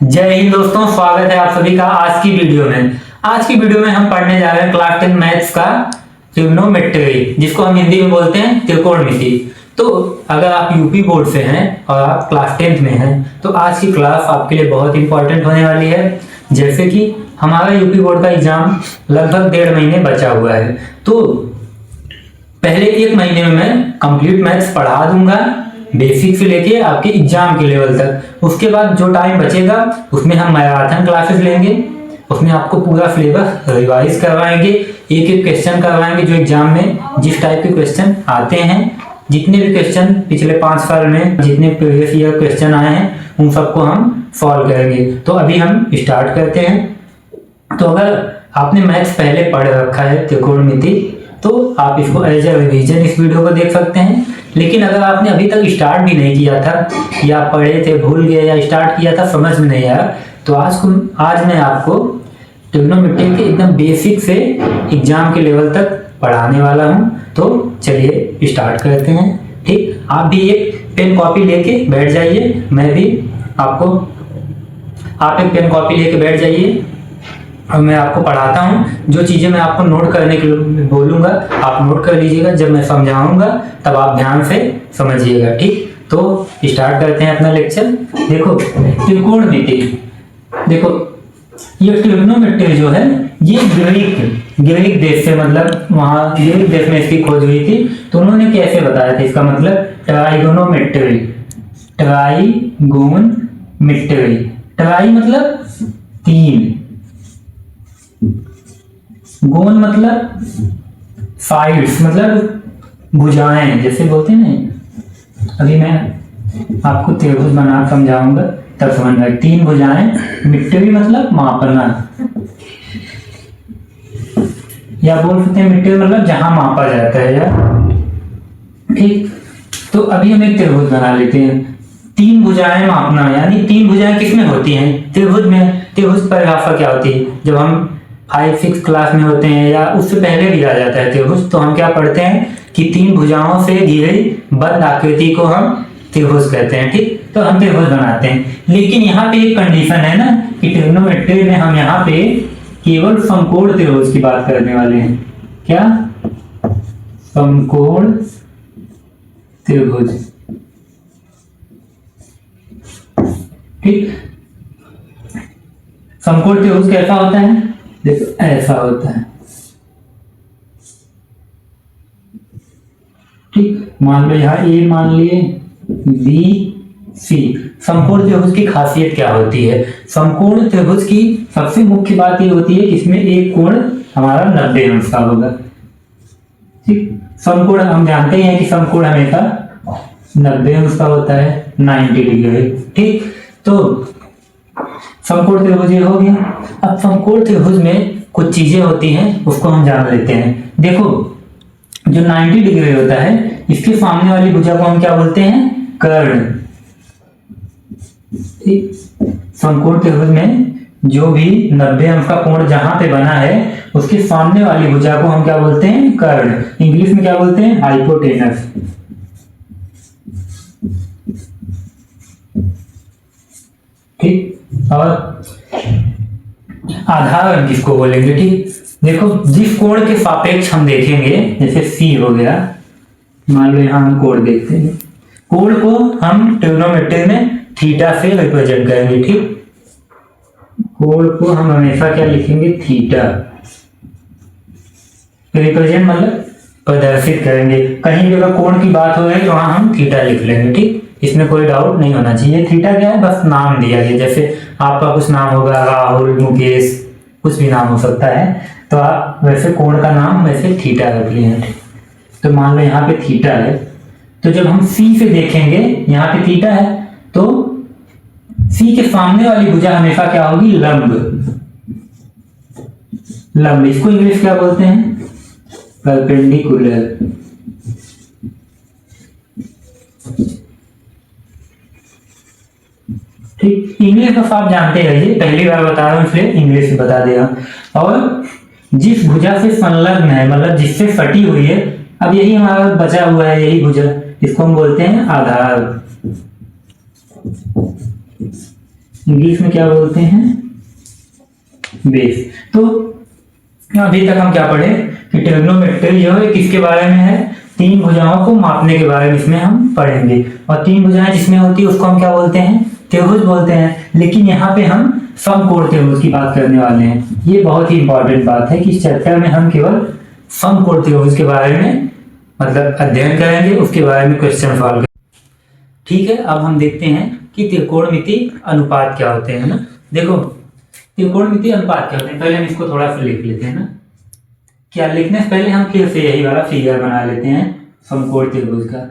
जय हिंद दोस्तों, स्वागत है आप सभी का आज की वीडियो में। आज की वीडियो में हम पढ़ने जा रहे हैं क्लास 10 मैथ्स का ट्रिग्नोमेट्री, जिसको हम हिंदी में बोलते हैं त्रिकोणमिति। तो अगर आप यूपी बोर्ड से हैं और आप क्लास 10th में हैं तो आज की क्लास आपके लिए बहुत इंपॉर्टेंट होने वाली है। जैसे कि हमारा यूपी बोर्ड का एग्जाम लगभग 1.5 महीने बचा हुआ है, तो पहले 1 महीने में मैं कंप्लीट मैथ्स पढ़ा दूंगा, बेसिक से लेके आपके एग्जाम के लेवल तक। उसके बाद जो टाइम बचेगा उसमें हम मैराथन क्लासेस लेंगे, उसमें आपको पूरा सिलेबस रिवाइज करवाएंगे, एक एक क्वेश्चन करवाएंगे जो एग्जाम में जिस टाइप के क्वेश्चन आते हैं, जितने भी क्वेश्चन पिछले 5 साल में जितने प्रीवियस ईयर क्वेश्चन आए हैं उन सबको हम सॉल्व करेंगे। तो अभी हम स्टार्ट करते हैं। तो अगर आपने मैथ्स पहले पढ़ रखा है त्रिकोणमिति तो आप इसको एज ए रिवीजन इस वीडियो को देख सकते हैं। लेकिन अगर आपने अभी तक स्टार्ट भी नहीं किया था या पढ़े थे भूल गए या स्टार्ट किया था समझ में नहीं आया, तो आज मैं आपको ट्रिग्नोमेट्री के एकदम बेसिक से एग्जाम के लेवल तक पढ़ाने वाला हूं। तो चलिए स्टार्ट करते हैं। ठीक, आप भी एक पेन कॉपी लेके बैठ जाइए, मैं भी आपको आप एक पेन कॉपी लेके बैठ जाइए और मैं आपको पढ़ाता हूं। जो चीजें मैं आपको नोट करने के लिए बोलूंगा आप नोट कर लीजिएगा, जब मैं समझाऊंगा तब आप ध्यान से समझिएगा। ठीक, तो स्टार्ट करते हैं अपना लेक्चर। देखो त्रिकोणमिति, देखो ये ट्रिग्नोमेट्री जो है ये ग्रीक देश से, मतलब वहां ग्रीक देश में इसकी खोज हुई थी। तो उन्होंने कैसे बताया था इसका मतलब ट्राइगोनोमेट्री। ट्राई मतलब 3, गोन मतलब साइड्स, मतलब भुजाएं जैसे बोलते हैं ना। अभी मैं आपको त्रिभुज बना समझाऊंगा तब समझ में। 3 भुजाएं। मिट्टी मतलब मापना, या बोल सकते हैं मिट्टी मतलब जहां मापा जाता है यार। ठीक, तो अभी हम एक त्रिभुज बना लेते हैं। 3 भुजाएं मापना, यानी 3 भुजाएं किसमें होती हैं? त्रिभुज में। त्रिभुज परिभाषा क्या होती है? जब हम 5-6 क्लास में होते हैं या उससे पहले भी आ जाता है त्रिभुज, तो हम क्या पढ़ते हैं कि 3 भुजाओं से घिरी बंद आकृति को हम त्रिभुज कहते हैं। ठीक, तो हम त्रिभुज बनाते हैं। लेकिन यहाँ पे एक कंडीशन है ना कि ट्रिग्नोमेट्री में हम यहाँ पे केवल समकोण त्रिभुज की बात करने वाले हैं। क्या? समकोण त्रिभुज। ठीक, समकोण त्रिभुज कैसा होता है? देखो ऐसा होता है। ठीक, मान लो यहाँ ए मान लिए, बी सी। समकोण त्रिभुज की खासियत क्या होती है? समकोण त्रिभुज की सबसे मुख्य बात ये होती है कि इसमें एक कोण हमारा 90 अंश का होगा। ठीक, समकोण हम जानते हैं कि समकोण हमेशा 90 अंश का होता है, 90 डिग्री। ठीक, तो समकोण त्रिभुज ये हो गया। अब समकोण त्रिभुज में कुछ चीजें होती हैं उसको हम जान लेते हैं। देखो जो 90 डिग्री होता है इसके सामने वाली भुजा को हम क्या बोलते हैं? कर्ण। समकोण त्रिभुज में जो भी 90 अंश का कोण जहां पे बना है उसके सामने वाली भुजा को हम क्या बोलते हैं? कर्ण। इंग्लिश में क्या बोलते हैं? हाइपोटेनस। ठीक, और आधार किसको बोलेंगे? ठीक, देखो जिस कोण के सापेक्ष हम देखेंगे, जैसे सी हो गया, मान लो यहां हम कोण देखते हैं, कोण को हम ट्रिग्नोमेट्री में थीटा से रिप्रेजेंट करेंगे। ठीक, कोण को हम हमेशा क्या लिखेंगे? थीटा। रिप्रेजेंट मतलब प्रदर्शित करेंगे। कहीं भी अगर कोण की बात हो रही तो वहां हम थीटा लिख लेंगे। ठीक, इसमें कोई डाउट नहीं होना चाहिए। थीटा क्या है? बस नाम दिया गया। जैसे आपका कुछ नाम होगा राहुल, मुकेश, कुछ भी नाम हो सकता है, तो आप वैसे कोण का नाम वैसे थीटा रख लिए। तो मान लो यहाँ पे थीटा है, तो जब हम सी से देखेंगे यहाँ पे थीटा है, तो सी के सामने वाली भुजा हमेशा क्या होगी? लंब। लंब, इसको इंग्लिश क्या बोलते हैं? परपेंडिकुलर। ठीक, इंग्लिश तो आप जानते रहिए, पहली बार बता रहा हूं इसलिए इंग्लिश बता दे रहा हूं। और जिस भुजा से संलग्न है, मतलब जिससे सटी हुई है, अब यही हमारा बचा हुआ है, यही भुजा, इसको हम बोलते हैं आधार। इंग्लिश में क्या बोलते हैं, बेस। तो अभी तक हम क्या पढ़े कि ट्रिग्नोमेट्री जो है किसके बारे में है, तीन भुजाओं को मापने के बारे में इसमें हम पढ़ेंगे। और तीन भुजाएं जिसमें होती है उसको हम क्या बोलते हैं, त्रिभुज बोलते हैं। लेकिन यहाँ पे हम समकोण त्रिभुज की बात करने वाले हैं। ये बहुत ही इंपॉर्टेंट बात है कि इस चैप्टर में हम केवल समकोण त्रिभुज के बारे में मतलब अध्ययन करेंगे, उसके बारे में क्वेश्चन सॉल्व करेंगे। ठीक है, अब हम देखते हैं कि त्रिकोणमिति अनुपात क्या होते हैं ना। देखो त्रिकोणमिति अनुपात क्या होते हैं, पहले हम इसको थोड़ा सा लिख लेते हैं ना। क्या लिखने से पहले हम फिर से यही वाला फिगर बना लेते हैं समकोण त्रिभुज का।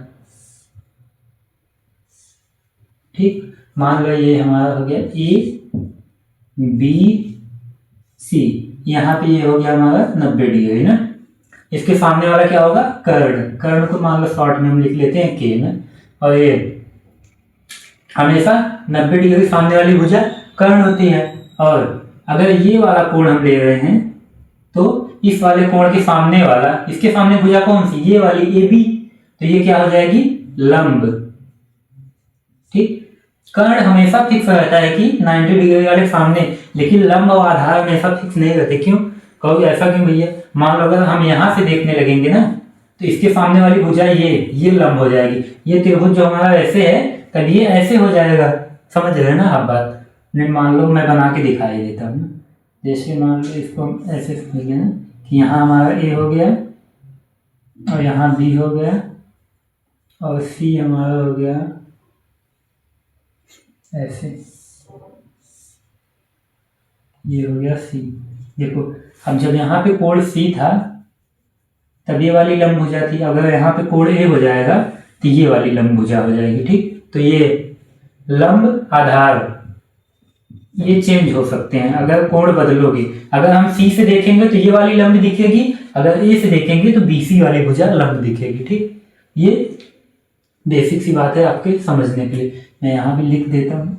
ठीक, मान लो ये हमारा हो गया ए बी सी, यहाँ पे ये हो गया हमारा 90 डिग्री ना। इसके सामने वाला क्या होगा, कर्ण। कर्ण को मान लो शॉर्ट में हम लिख लेते हैं के ना। और ये हमेशा 90 डिग्री सामने वाली भुजा कर्ण होती है। और अगर ये वाला कोण हम ले रहे हैं तो इस वाले कोण के सामने वाला, इसके सामने भुजा कौन सी, ये वाली ए बी, तो ये क्या हो जाएगी, लंब। ठीक, कर्ण हमेशा फिक्स रहता है कि 90 डिग्री वाले सामने, लेकिन लंब और आधार हमेशा फिक्स नहीं रहते। क्यों कहोगे, ऐसा क्यों भैया। मान लो अगर हम यहाँ से देखने लगेंगे ना तो इसके सामने वाली भुजा ये लंब हो जाएगी। ये त्रिभुज जो हमारा ऐसे है तब ये ऐसे हो जाएगा। समझ रहे हैं ना आप बात। नहीं, मान लो मैं बना के दिखाई देता हूँ। जैसे मान लो इसको हम ऐसे समझिए ना कि यहाँ हमारा ए हो गया और यहाँ बी हो गया और सी हमारा हो गया ऐसे, ये हो गया सी। देखो अब जब यहाँ पे कोण सी था तब ये वाली लंब भुजा थी। अगर यहाँ पे कोण ए हो जाएगा तो ये वाली लंब भुजा हो जाएगी। ठीक, तो ये लंब आधार ये चेंज हो सकते हैं अगर कोण बदलोगे। अगर हम सी से देखेंगे तो ये वाली लंब दिखेगी, अगर ए से देखेंगे तो बीसी वाली भुजा लंब दिखेगी। ठीक, ये बेसिक सी बात है आपके समझने के लिए। मैं यहाँ भी लिख देता हूँ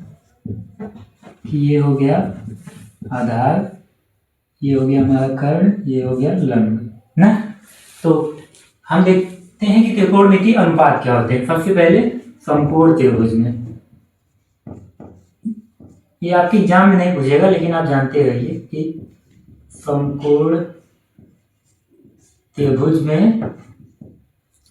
कि ये हो गया आधार, ये हो गया हमारा कर्ण, ये हो गया लंब ना। तो हम देखते हैं कि त्रिकोणमिति अनुपात क्या होते हैं। सबसे पहले समकोण त्रिभुज में, ये आपकी एग्जाम में नहीं पूछेगा लेकिन आप जानते रहिए कि समकोण त्रिभुज में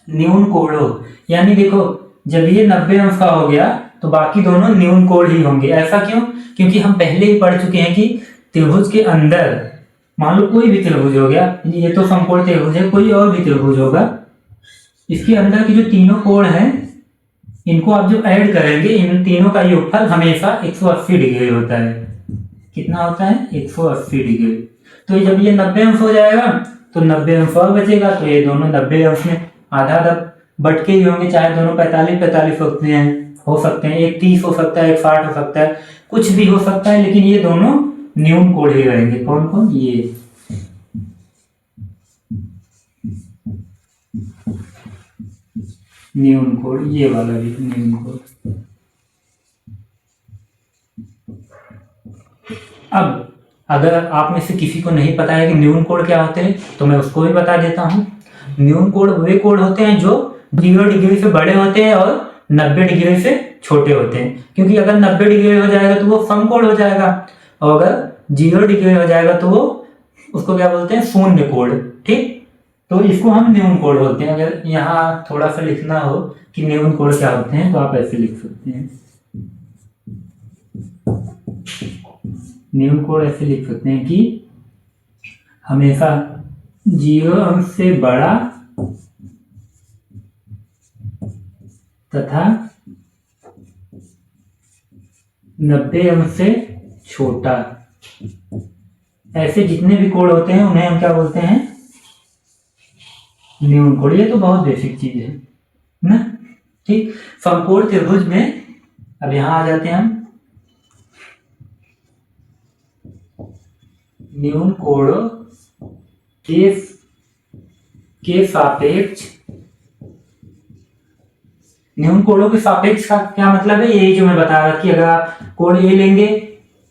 न्यून कोणों, यानी देखो जब ये 90 अंश का हो गया तो बाकी दोनों न्यून कोण ही होंगे। ऐसा क्यों, क्योंकि हम पहले ही पढ़ चुके हैं कि त्रिभुज के अंदर मान लो कोई भी त्रिभुज हो गया, ये तो समकोण त्रिभुज है, कोई और भी त्रिभुज होगा, इसके अंदर की जो तीनों कोण हैं इनको आप जब ऐड करेंगे इन तीनों का योगफल हमेशा 180 डिग्री होता है। कितना होता है, 180 डिग्री। तो जब ये 90 अंश हो जाएगा तो 90 अंश और बचेगा, तो ये दोनों 90 अंश में आधा आधा बटके ही होंगे, चाहे दोनों 45-45 होते हैं, हो सकते हैं, एक 30 हो सकता है, एक 60 हो सकता है, कुछ भी हो सकता है, लेकिन ये दोनों न्यून कोण ही रहेंगे। कौन कौन, ये न्यून कोण, ये वाला भी न्यून कोण। अब अगर आप में से किसी को नहीं पता है कि न्यून कोण क्या होते हैं तो मैं उसको भी बता देता हूँ। न्यून कोण वे कोण होते हैं जो 0 डिग्री से बड़े होते हैं और 90 डिग्री से छोटे होते हैं। क्योंकि अगर 90 डिग्री हो जाएगा तो वो समकोण हो जाएगा, और अगर 0 डिग्री हो जाएगा तो वो उसको क्या बोलते हैं, शून्य कोण। ठीक, तो इसको हम न्यून कोण बोलते हैं। अगर यहाँ थोड़ा सा लिखना हो कि न्यून कोण क्या होते हैं तो आप ऐसे लिख सकते हैं, न्यून कोण ऐसे लिख सकते हैं कि हमेशा 0 अंश से बड़ा तथा 90 अंश से छोटा, ऐसे जितने भी कोण होते हैं उन्हें हम क्या बोलते हैं, न्यून कोण। ये तो बहुत बेसिक चीज है ना। ठीक, समकोण त्रिभुज में अब यहां आ जाते हैं हम, न्यून कोणों के सापेक्ष, न्यून कोणों के सापेक्ष का क्या मतलब है, यही जो मैं बता रहा कि अगर आप कोण ए लेंगे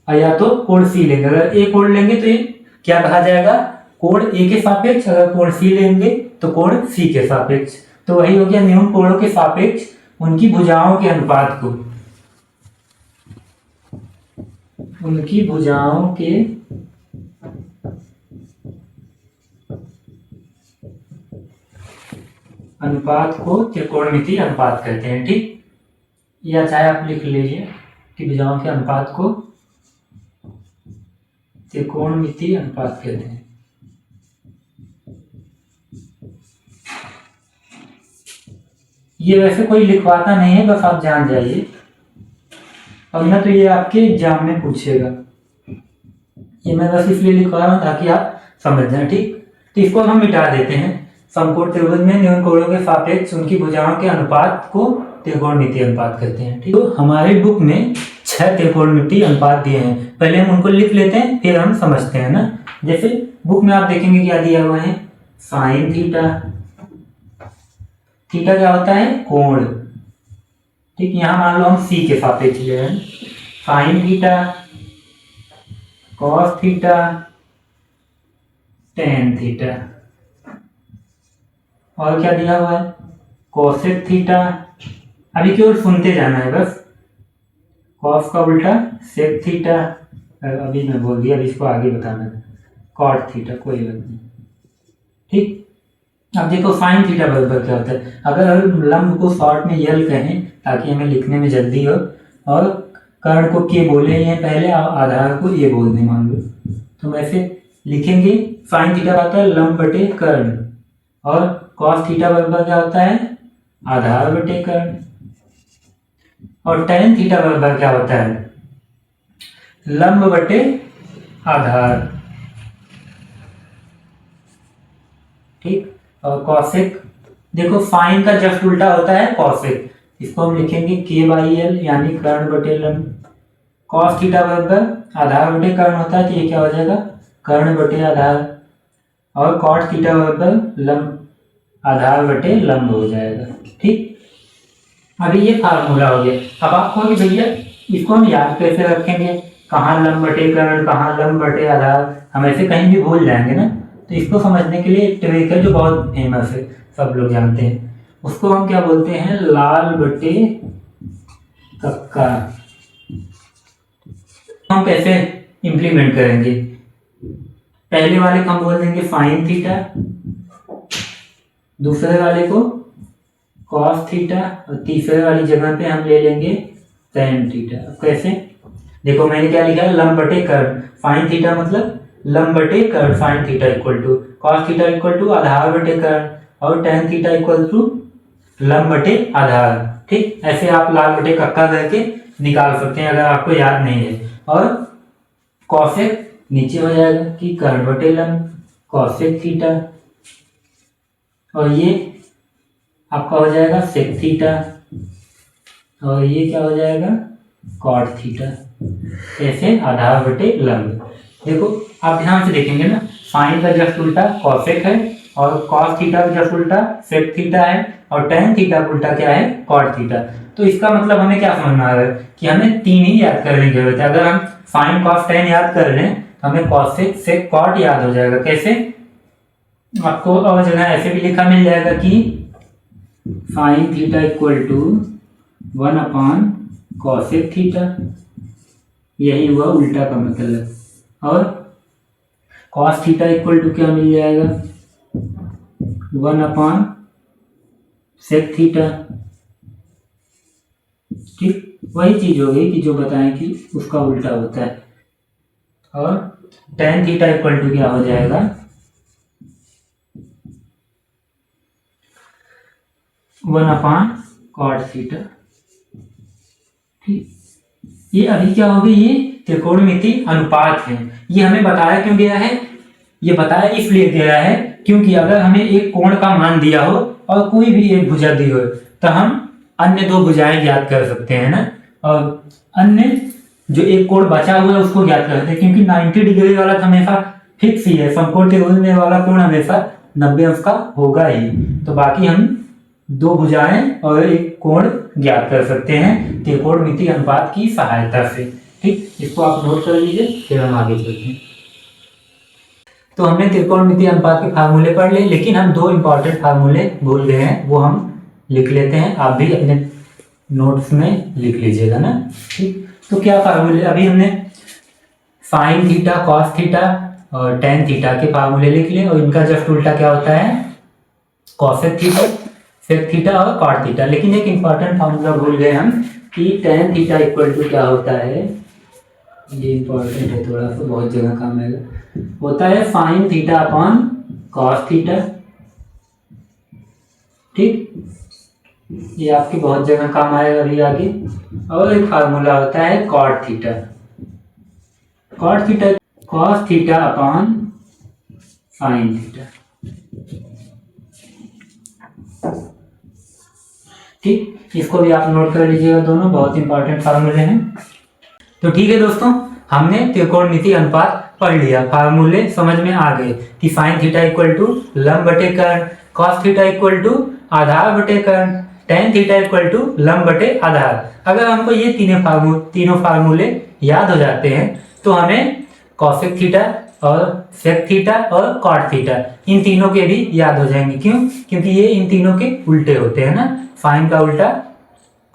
या तो कोण सी लेंगे, अगर ए कोण लेंगे तो ये क्या कहा जाएगा, कोण ए के सापेक्ष, अगर कोण सी लेंगे तो कोण सी के सापेक्ष। तो वही हो गया न्यून कोणों के सापेक्ष उनकी भुजाओं के अनुपात को उनकी भुजाओं के अनुपात को त्रिकोणमितीय अनुपात कहते हैं। ठीक, या चाहे आप लिख लीजिए कि भुजाओं के अनुपात को त्रिकोणमितीय अनुपात कहते हैं। ये वैसे कोई लिखवाता नहीं है, बस आप जान जाइए, और ना तो ये आपके एग्जाम में पूछेगा। ये मैं बस इसलिए लिखवा रहा हूँ ताकि आप समझ जाए। ठीक, तो इसको हम मिटा देते हैं। समकोण त्रिभुज में न्यून कोणों के सापेक्ष उनकी भुजाओं के अनुपात को त्रिकोणमितीय अनुपात कहते हैं। ठीक, तो हमारे बुक में 6 त्रिकोणमितीय अनुपात दिए हैं। पहले हम उनको लिख लेते हैं, फिर हम समझते हैं ना। जैसे बुक में आप देखेंगे क्या दिया हुआ है, साइन थीटा। थीटा क्या होता है, कोण। ठीक, यहां मान लो हम सी के सापेक्ष ले रहे हैं। Sine theta, cos theta, tan theta, और क्या दिया हुआ है, कोसेक थीटा। अभी केवल सुनते जाना है बस। कॉस का उल्टा सेक थीटा, अभी मैं बोल दिया, अभी इसको आगे बताना है, कॉट थीटा, कोई बात नहीं। ठीक, अब देखो साइन थीटा बराबर क्या होता है। अगर लंब को शॉर्ट में यल कहें ताकि हमें लिखने में जल्दी हो, और कर्ण को के बोले हैं पहले, आधार को ये बोल दें मान लो, तो वैसे लिखेंगे साइन थीटा होता है लंब बटे कर्ण, और कॉस थीटा बराबर क्या होता है, आधार बटे कर्ण, और टेन थीटा बराबर क्या होता है, लंब बटे आधार। ठीक, और कॉसेक, देखो साइन का जस्ट उल्टा होता है कॉसेक, इसको हम लिखेंगे के बाई एल, यानी कर्ण बटे लंब। कॉस थीटा बराबर आधार बटे कर्ण होता है, तो ये क्या हो जाएगा, कर्ण बटे आधार, और कॉट थीटा बराबर लंब, आधार बटे लंब हो जाएगा। ठीक, अभी ये फार्मूला हो गया। अब आप कहोगे भैया इसको हम याद कैसे रखेंगे, कहाँ लंब बटे कर्ण, कहाँ लंब बटे आधार, हम ऐसे कहीं भी भूल जाएंगे ना। तो इसको समझने के लिए एक ट्रिक है जो बहुत फेमस है, सब लोग जानते हैं, उसको हम क्या बोलते हैं, लाल बटे कक्का। हम कैसे इंप्लीमेंट करेंगे, पहले वाले को हम बोल देंगे साइन थीटा, दूसरे वाले को कॉस थीटा, और तीसरे वाली जगह पे हम ले लेंगे टेन थीटा। कैसे, देखो मैंने क्या लिखा है, लंब बटे कर्ण, साइन थीटा मतलब लंब बटे कर्ण, sine theta equal to cos theta equal to आधार बटे कर्ण, और टेन थीटा इक्वल टू लंब बटे आधार। ठीक, ऐसे आप लाल बटे कक्का करके निकाल सकते हैं अगर आपको याद नहीं है। और कॉसेक नीचे हो जाएगा कि कर्ण बटे लंब कॉसेक थीटा, और ये आपका हो जाएगा सेक थीटा, और ये क्या हो जाएगा, कॉट थीटा। ऐसे आधार बटे लंब। देखो आप ध्यान से देखेंगे ना, साइन का जस्ट उल्टा कॉसेक है, और कॉस थीटा का जस्ट उल्टा सेक थीटा है, और टेन थीटा का उल्टा क्या है, कॉट थीटा। तो इसका मतलब हमें क्या समझ में आ रहा है कि हमें 3 ही याद करने की जरूरत है। अगर हम साइन कॉस टेन याद कर रहे हैं तो हमें कॉसेक सेक कॉट याद हो जाएगा। कैसे, आपको और जगह ऐसे भी लिखा मिल जाएगा कि sine theta equal to 1 upon cosec theta, यही हुआ उल्टा का मतलब, और कॉस थीटा इक्वल टू क्या मिल जाएगा, 1 अपान सेक थीटा। ठीक, वही चीज हो गई कि जो बताएं कि उसका उल्टा होता है, और टेन थीटा इक्वल टू क्या हो जाएगा, 1 अपान कॉट थीटा। ठीक, ये अभी क्या हो गई, ये त्रिकोणमितीय अनुपात है। ये हमें बताया क्यों गया है, ये बताया इसलिए गया है क्योंकि अगर हमें एक कोण का मान दिया हो और कोई भी एक भुजा दी हो तो हम अन्य 2 भुजाएं ज्ञात कर सकते हैं ना, और अन्य जो एक कोण बचा हुआ है उसको ज्ञात कर सकते हैं, क्योंकि 90 डिग्री वाला तो हमेशा फिक्स ही है, समकोण त्रिभुज में वाला कोण हमेशा 90 अंश का होगा ही। तो बाकी हम 2 भुजाएं और एक कोण ज्ञात कर सकते हैं त्रिकोणमितीय अनुपात की सहायता से। ठीक, इसको आप नोट कर लीजिए, फिर हम आगे चलते हैं। तो हमने त्रिकोणमितीय अनुपात के फार्मूले पढ़ लिए, लेकिन हम 2 इंपॉर्टेंट फार्मूले भूल गए हैं, वो हम लिख लेते हैं। आप भी अपने नोट्स में लिख लीजिएगा ना। ठीक, तो क्या फार्मूले, अभी हमने साइन थीटा, कॉस थीटा और टेन थीटा के फार्मूले लिख लिए, और इनका जस्ट उल्टा क्या होता है, कॉसेक थीटा, सेक थीटा और कॉट थीटा। लेकिन एक इंपॉर्टेंट फार्मूला भूल गए हम कि टेन थीटा इक्वल टू क्या होता है, ये इंपॉर्टेंट है थोड़ा सा, बहुत जगह काम आएगा, होता है sine theta upon cos theta. ठीक, ये आपके बहुत जगह काम आएगा अभी आगे। और एक फार्मूला होता है cot theta, cot theta cos theta upon sine theta. ठीक, इसको भी आप नोट कर लीजिएगा, दोनों बहुत इंपॉर्टेंट फार्मूले हैं। तो ठीक है दोस्तों, हमने त्रिकोणमिति अनुपात पढ़ लिया, फार्मूले समझ में आ गए कि साइन थीटा इक्वल टू लंब बटे कर्ण, कॉस थीटा इक्वल टू आधार बटे कर्ण, टेन थीटा इक्वल टू लंब बटे आधार। अगर हमको ये तीनों फार्मूले याद हो जाते हैं तो हमें कॉसेक थीटा और सेक थीटा और कॉट थीटा, इन तीनों के भी याद हो जाएंगे। क्यों? क्योंकि ये इन तीनों के उल्टे होते हैं ना, साइन का उल्टा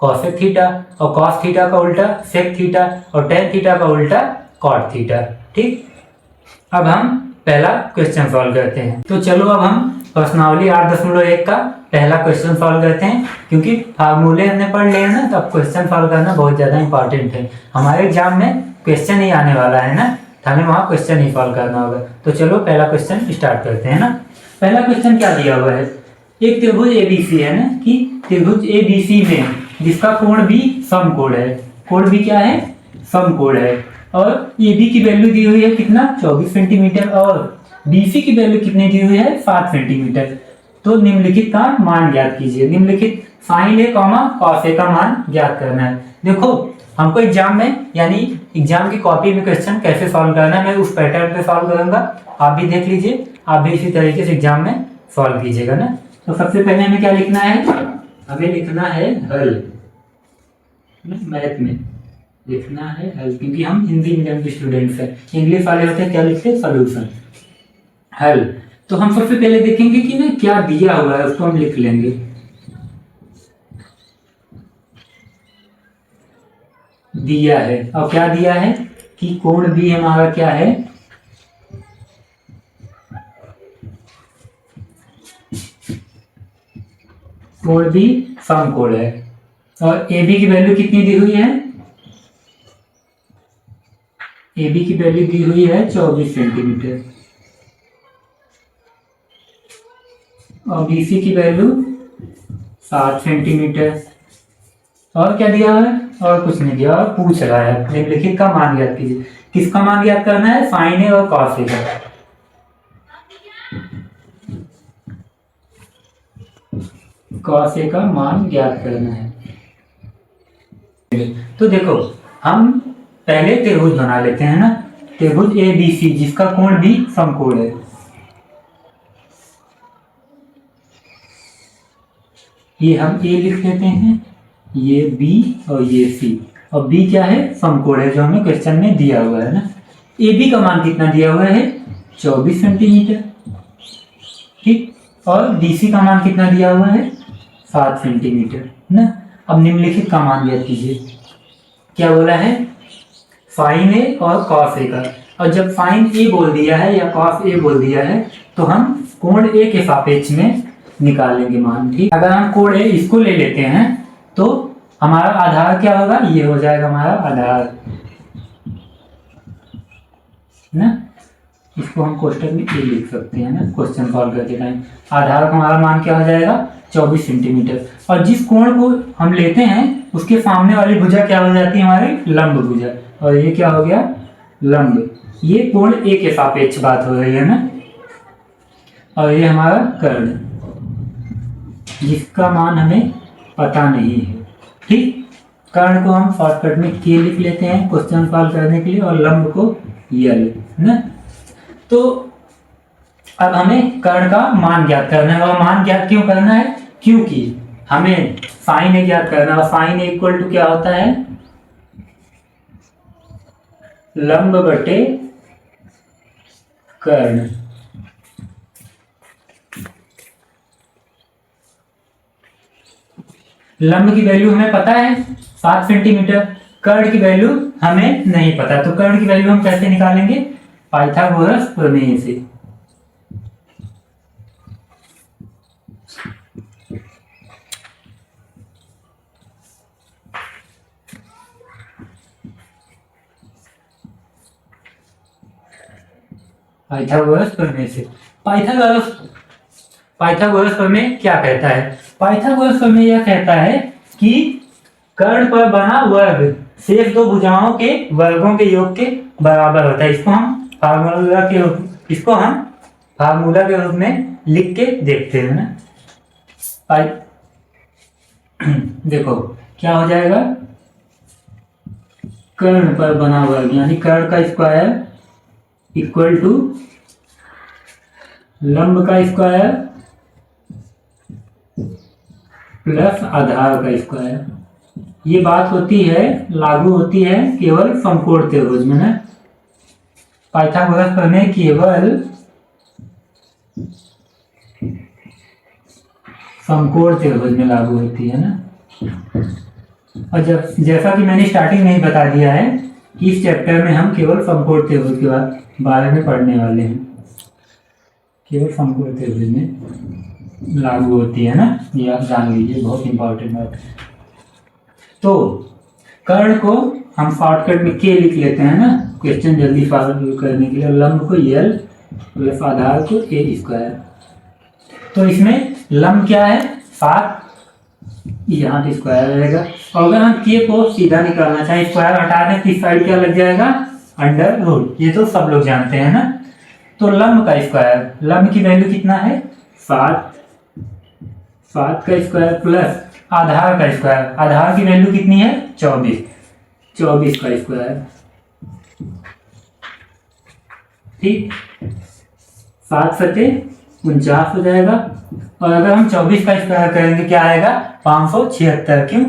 कॉसेक थीटा, और कॉस थीटा का उल्टा सेक थीटा, और टेन थीटा का उल्टा कॉट थीटा। ठीक, अब हम पहला क्वेश्चन सॉल्व करते हैं। तो चलो अब हम प्रश्नावली 8.1 का पहला क्वेश्चन सॉल्व करते हैं। क्योंकि फार्मूले हमने पढ़ लिए ना, तो अब क्वेश्चन सॉल्व करना बहुत ज्यादा इंपॉर्टेंट है। हमारे एग्जाम में क्वेश्चन ही आने वाला है ना, तो हमें वहां क्वेश्चन ही सॉल्व करना होगा। तो चलो पहला क्वेश्चन स्टार्ट करते हैं ना। पहला क्वेश्चन क्या दिया हुआ है, एक त्रिभुज एबीसी है ना, कि त्रिभुज एबीसी में जिसका कोण भी समकोण है, कोण भी क्या है, समकोण है, और AB की वैल्यू दी हुई है कितना, 24 सेंटीमीटर, और BC की वैल्यू कितनी दी हुई है, 7 सेंटीमीटर। तो निम्नलिखित का मान ज्ञात कीजिए। निम्नलिखित साइन ए कॉस ए का मान ज्ञात करना है। देखो हमको एग्जाम में, यानी एग्जाम की कॉपी में क्वेश्चन कैसे सॉल्व करना है, मैं उस पैटर्न पे सॉल्व करूंगा, आप भी देख लीजिए, आप भी इसी तरीके से एग्जाम में सॉल्व कीजिएगा ना। तो सबसे पहले हमें क्या लिखना है, हमें लिखना है हल, मैथ में लिखना है हल, क्योंकि हम हिंदी मीडियम के स्टूडेंट्स हैं। इंग्लिश वाले होते हैं क्या लिखते हैं, सॉल्यूशन, हल। तो हम सबसे पहले देखेंगे कि ना क्या दिया हुआ है, उसको हम लिख लेंगे। दिया है, और क्या दिया है कि कोण भी हमारा क्या है, कोण भी समकोण है, और AB की वैल्यू कितनी दी हुई है, AB की वैल्यू दी हुई है 24 सेंटीमीटर, और BC की वैल्यू 7 सेंटीमीटर। और क्या दिया है, और कुछ नहीं दिया, और पूछ रहा है निम्नलिखित का मान ज्ञात कीजिए। किसका मान ज्ञात करना है, साइन ए और कॉस ए का। कॉस ए का मान ज्ञात करना है। तो देखो हम पहले त्रिभुज बना लेते हैं ना, त्रिभुज ABC जिसका कोण भी समकोण है। ये हम A लिख लेते हैं, ये B और ये C, और B क्या है, समकोण है, जो हमें क्वेश्चन में दिया हुआ है ना। AB का मान कितना दिया हुआ है, 24 सेंटीमीटर। ठीक, और BC का मान कितना दिया हुआ है, 7 सेंटीमीटर ना। अब निम्नलिखित का मान ज्ञात कीजिए। क्या बोला है, साइन ए और कॉस ए का। और जब साइन ए बोल दिया है या कॉस ए बोल दिया है, तो हम कोण ए के सापेक्ष में निकालेंगे मान। ठीक, अगर हम कोण ए इसको ले लेते हैं तो हमारा आधार क्या होगा, ये हो जाएगा हमारा आधार ना। इसको हम कोष्टक में ए लिख सकते हैं ना, क्वेश्चन सॉल्व करते टाइम। आधार का हमारा मान क्या हो जाएगा, 24 सेंटीमीटर। और जिस कोण को हम लेते हैं उसके सामने वाली भुजा क्या हो जाती है, हमारी लंब भुजा, और ये क्या हो गया, लंब। ये कोण ए के सापेक्ष बात हो रही है ना, और ये हमारा कर्ण जिसका मान हमें पता नहीं है। ठीक, कर्ण को हम शॉर्टकट में के लिख लेते हैं क्वेश्चन सॉल्व करने के लिए, और लंब को यल ना। तो अब हमें कर्ण का मान ज्ञात करना है, और मान ज्ञात क्यों करना है, क्योंकि हमें साइन ए ज्ञात करना है, और साइन ए इक्वल टू क्या होता है, लंब बटे कर्ण। लंब की वैल्यू हमें पता है 7 सेंटीमीटर, कर्ण की वैल्यू हमें नहीं पता, तो कर्ण की वैल्यू हम कैसे निकालेंगे? पाइथागोरस प्रमेय से। पाइथागोरस प्रमेय से। पाइथागोरस प्रमेय क्या कहता है? पाइथागोरस प्रमेय यह कहता है कि कर्ण पर बना वर्ग शेष दो भुजाओं के वर्गों के योग के बराबर होता है। इसको हम फार्मूला के रूप में लिख के देखते हैं ना। देखो क्या हो जाएगा, कर्ण पर बना वर्ग यानी कर्ण का स्क्वायर इक्वल टू लंब का स्क्वायर प्लस आधार का स्क्वायर। ये बात होती है, लागू होती है केवल समकोण त्रिभुज में ना। पाइथागोरस प्रमेय केवल समकोण त्रिभुज में लागू होती है ना। और जैसा कि मैंने स्टार्टिंग में ही बता दिया है कि इस चैप्टर में हम केवल समकोण त्रिभुज के बारे में पढ़ने वाले हैं। केवल समकोण त्रिभुज में लागू होती है ना, ये आप जान लीजिए, बहुत इंपॉर्टेंट बात है। तो कर्ण को हम शॉर्टकट में के लिख लेते हैं ना, क्वेश्चन जल्दी सॉल्व करने के लिए। लंब को यल प्लस आधार को ए स्क्वायर। तो इसमें लंब क्या है? 7, यहाँ पे स्क्वायर रहेगा। और अगर हम के को सीधा निकालना चाहें, स्क्वायर हटा दें, किस साइड क्या लग जाएगा? Under root. ये तो सब लोग जानते हैं ना। तो लंब का स्क्वायर, लंब की वैल्यू कितना है? 7 का स्क्वायर प्लस आधार का स्क्वायर, आधार की वैल्यू कितनी है? 24 का स्क्वायर। ठीक, 7 सते 49 हो जाएगा। और अगर हम 24 का स्क्वायर करेंगे क्या आएगा? 576। क्यों?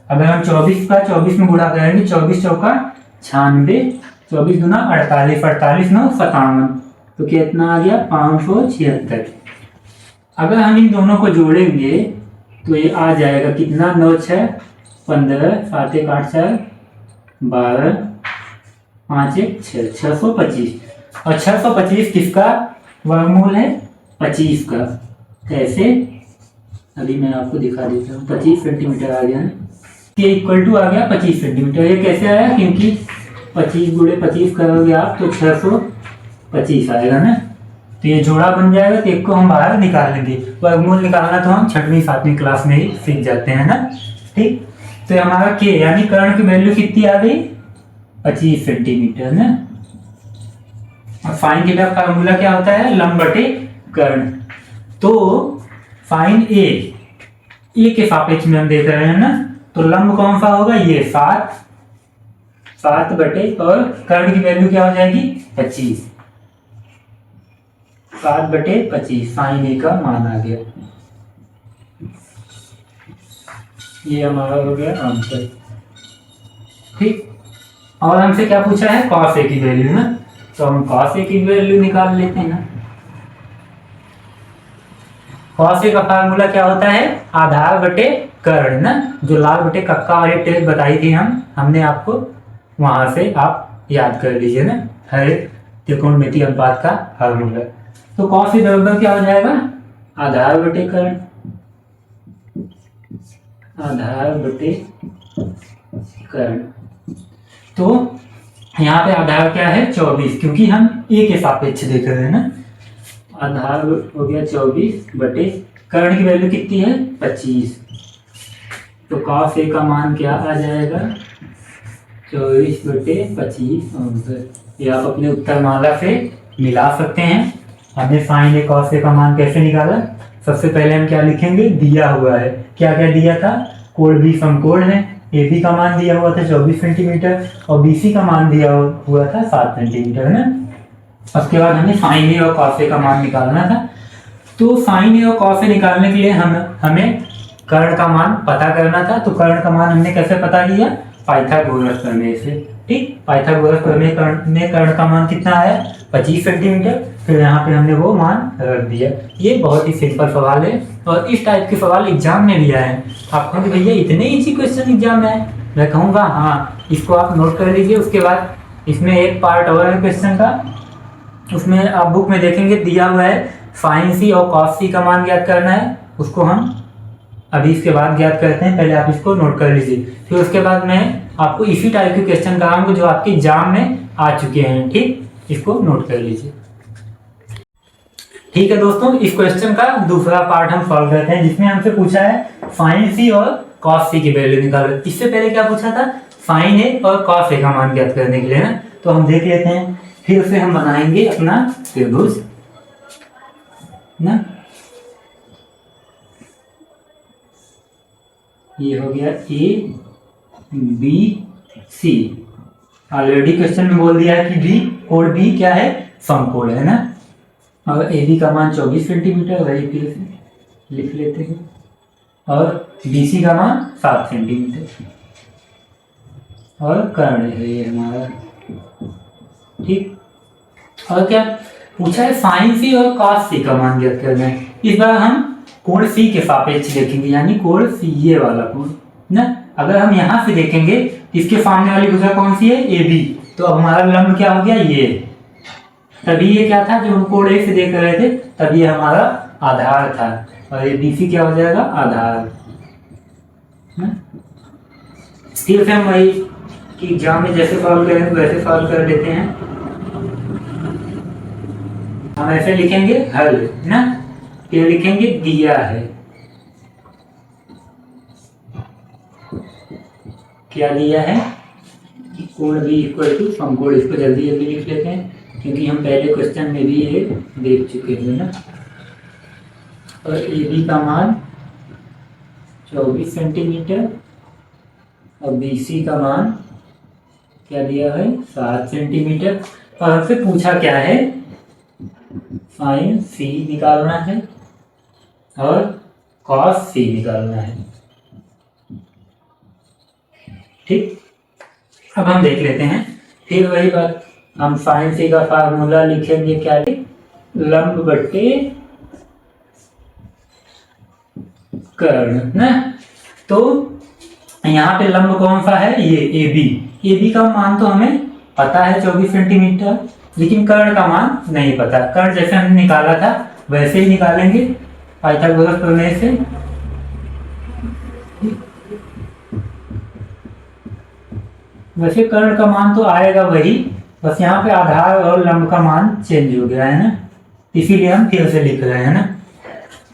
अगर हम 24 का 24 में गुणा करेंगे, 24 चौका 96, 24 गुना 48, 48 9 57, तो कितना आ गया? 576। अगर हम इन दोनों को जोड़ेंगे तो ये आ जाएगा कितना? 9 6 15, 7 1 8 4 12, 5 1 6, 625। और 625 किसका वर्गमूल है? 25 का। कैसे? अभी मैं आपको दिखा देता हूँ। 25 सेंटीमीटर आ गया ना, ये इक्वल टू आ गया 25 सेंटीमीटर। ये कैसे आया? क्योंकि 25 गुणे 25 करोगे आप तो 625 आएगा ना। तो ये जोड़ा बन जाएगा, तो एक को हम बाहर निकाल लेंगे। वर्गमूल निकालना तो हम 6वीं 7वीं क्लास में ही सीख जाते हैं ना। ठीक, तो हमारा के यानी कर्ण की वैल्यू कितनी आ गई? 25 सेंटीमीटर ना। और साइन के का फार्मूला क्या होता है? लंब बटे कर्ण। तो साइन ए के सापेक्ष में हम देख रहे हैं ना, तो लंब कौन सा होगा? ये 7 बटे, और कर्ण की वैल्यू क्या हो जाएगी? 25। 7 बटे 25 साइन ए का मान आ गया। ये हमारा हो गया आंसर। ठीक, और हमसे क्या पूछा है? कॉस ए की वैल्यू ना, तो हम कॉस ए की वैल्यू निकाल लेते हैं ना। कॉस ए का फार्मूला क्या होता है? आधार बटे कर्ण ना, जो लाल बटे कक्का वाली टेस्ट बताई थी हमने आपको, वहां से आप याद कर लीजिए ना, हर त्रिकोणमितीय अनुपात का फार्मूला। तो कॉस ए बराबर क्या हो जाएगा? आधार बटे कर्ण, आधार बटे कर्ण। तो यहाँ पे आधार क्या है? 24, क्योंकि हम ए के सापेक्ष देख रहे हैं ना। आधार हो गया 24 बटे कर्ण की वैल्यू कितनी है? 25। तो कॉस ए का मान क्या आ जाएगा? 24 बटे 25 आंसर। ये आप अपने उत्तरमाला से मिला सकते हैं। हमने साइन ए कॉस ए का मान कैसे निकाला? सबसे पहले हम क्या लिखेंगे? दिया हुआ है। क्या क्या दिया था? कोण भी समकोण है। ए बी का मान दिया हुआ था 24 सेंटीमीटर और बी सी का मान दिया हुआ था 7 सेंटीमीटर है ना। उसके बाद हमें साइन ए और कॉस ए का मान निकालना था। तो साइन ए और कॉस ए निकालने के लिए हमें कर्ण का मान पता करना था। तो कर्ण का मान हमने कैसे पता किया? पाइथागोरस प्रमेय से। ठीक, पाइथागोरस प्रमेय में कर्ण का मान कितना आया? 25 सेंटीमीटर। फिर यहाँ पे हमने वो मान रख दिया। ये बहुत ही सिंपल सवाल है और इस टाइप के सवाल एग्जाम में भी आए हैं। आप कहोगे भैया इतने इजी क्वेश्चन एग्जाम में आए? मैं कहूँगा हाँ, इसको आप नोट कर लीजिए। उसके बाद इसमें एक पार्ट और है क्वेश्चन का, उसमें आप बुक में देखेंगे दिया हुआ है साइन सी और कॉस सी का मान ज्ञात करना है। उसको हम अभी इसके बाद ज्ञात करते हैं, पहले आप इसको नोट कर लीजिए। फिर उसके बाद मैं आपको इसी टाइप के क्वेश्चन कराऊंगा जो आपके एग्जाम में आ चुके हैं। ठीक, इसको नोट कर लीजिए। ठीक है दोस्तों, इस क्वेश्चन का दूसरा पार्ट हम सॉल्व करते हैं, जिसमें हमसे पूछा है साइन सी और कॉस सी की वैल्यू निकालो। इससे पहले क्या पूछा था, साइन ए और कॉस ए का मान ज्ञात करने के लिए ना। तो हम देख लेते हैं, फिर से हम बनाएंगे अपना त्रिभुज ना। ये हो गया A B C. Already question में बोल दिया है कि बी कोण बी क्या है, समकोण है ना। और ए बी का मान 24 सेंटीमीटर, वही फिर से लिख लेते हैं। और बी सी का मान 7 सेंटीमीटर। और कर्ण है ये हमारा। ठीक, और क्या पूछा है, साइन सी और कॉस सी का मान ज्ञात करना है। इस बार हम कोण सी के सापेक्ष देखेंगे, यानी कोण सी, ये वाला कोण ना। अगर हम यहाँ से देखेंगे, इसके सामने वाली भुजा कौन सी है, ए बी। तो अब हमारा लंब क्या हो गया, ये। तभी ये क्या था, जो हम कोण ए से देख रहे थे, तभी ये हमारा आधार था। और ये बी सी क्या हो जाएगा, आधार। फिर से हम वही कि एग्जाम में जैसे सॉल्व करेंगे वैसे सॉल्व कर लेते हैं। हम ऐसे लिखेंगे हल ना, फिर लिखेंगे दिया है। क्या दिया है कि कोण बी इक्वल टू समकोण। इसको जल्दी जल्दी लिख लेते हैं, क्योंकि हम पहले क्वेश्चन में भी ये देख चुके हैं ना। और ए बी का मान 24 सेंटीमीटर और बी सी का मान क्या दिया है, 7 सेंटीमीटर। और हमसे पूछा क्या है, साइन सी निकालना है और कॉस सी निकालना है। ठीक, अब हम देख लेते हैं। फिर वही बात, हम साइन सी का फार्मूला लिखेंगे क्या, लंब बट्टे कर्ण ना। तो यहाँ पे लंब कौन सा है, ये ए बी। ए बी का मान तो हमें पता है 24 सेंटीमीटर, लेकिन कर्ण का मान नहीं पता। कर्ण जैसे हमने निकाला था वैसे ही निकालेंगे पाइथागोरस प्रमेय से। वैसे कर्ण का मान तो आएगा वही, बस यहाँ पे आधार और लंब का मान चेंज हो गया है ना, इसीलिए हम फिर से लिख रहे हैं ना।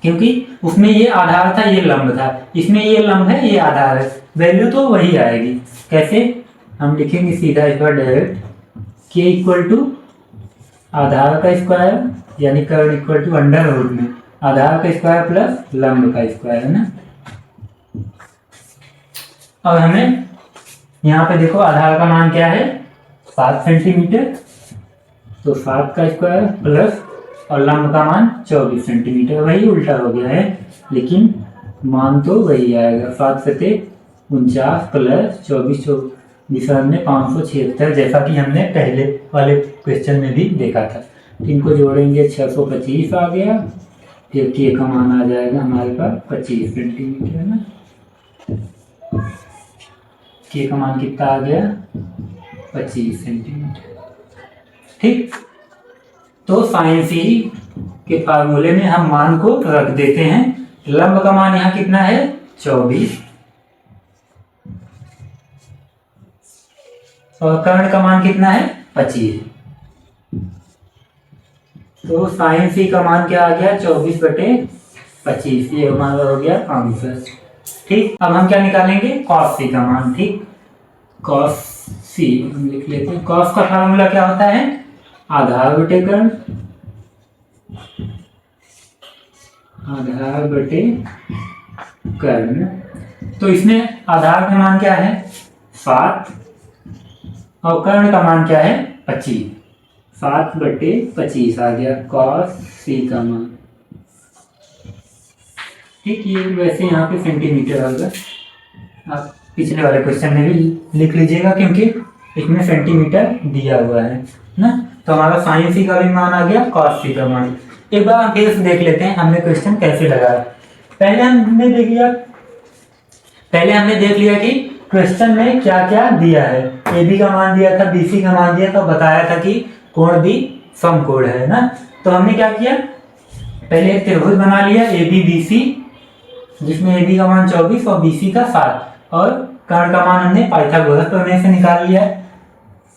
क्योंकि उसमें ये आधार था, ये लंब था, इसमें ये लंब है, ये आधार है, वैल्यू तो वही आएगी। कैसे, हम लिखेंगे सीधा इस बार डायरेक्ट, के इक्वल टू आधार का स्क्वायर, यानी कर्ण इक्वल टू अंडर रूट में आधार का स्क्वायर प्लस लंब का स्क्वायर है ना। अब हमें यहाँ पे देखो आधार का मान क्या है, 7 सेंटीमीटर, तो 7 का स्क्वायर प्लस और लंब का मान 24 सेंटीमीटर। वही उल्टा हो गया है, लेकिन मान तो वही आएगा। 7 सते 49 प्लस 24 में 576, जैसा कि हमने पहले वाले क्वेश्चन में भी देखा था। इनको जोड़ेंगे 625 आ गया। फिर के का मान आ जाएगा हमारे पास 25 सेंटीमीटर है ना। के का मान कितना आ गया, 25 सेंटीमीटर। ठीक, तो साइन सी के फार्मूले में हम मान को रख देते हैं। लंब का मान यहाँ कितना है, 24, और कर्ण का मान कितना है, 25। तो साइन सी का मान क्या आ गया, 24/25। ये हमारा हो गया आंसर। ठीक, अब हम क्या निकालेंगे, कॉस सी का मान। ठीक, कॉस सी हम लिख लेते हैं। कॉस का फार्मूला क्या होता है, आधार बटे कर्ण, आधार बटे कर्ण। तो इसमें आधार का मान क्या है, 7, और कर्ण का मान क्या है, 25। 7/25 आ गया कॉस सी का मान। ठीक, ये वैसे यहाँ पे सेंटीमीटर आ गया। आप पिछले वाले क्वेश्चन में भी लिख लीजिएगा, क्योंकि इसमें सेंटीमीटर दिया हुआ है ना। तो हमारा साइन सी का भी मान आ गया, कॉस सी का मान। एक बार हम फिर से देख लेते हैं हमने क्वेश्चन कैसे लगाया। पहले हमने देख लिया कि क्वेश्चन में क्या क्या दिया है। ए बी का मान दिया था, बी सी का मान दिया था, बताया था कि कोण भी समकोण है ना। तो हमने क्या किया, पहले एक त्रिभुज बना लिया ए बी बी सी, जिसमें ए बी का मान 24 और बी सी का 7, और कर्ण का मान हमने पाइथागोरस प्रमेय से निकाल लिया।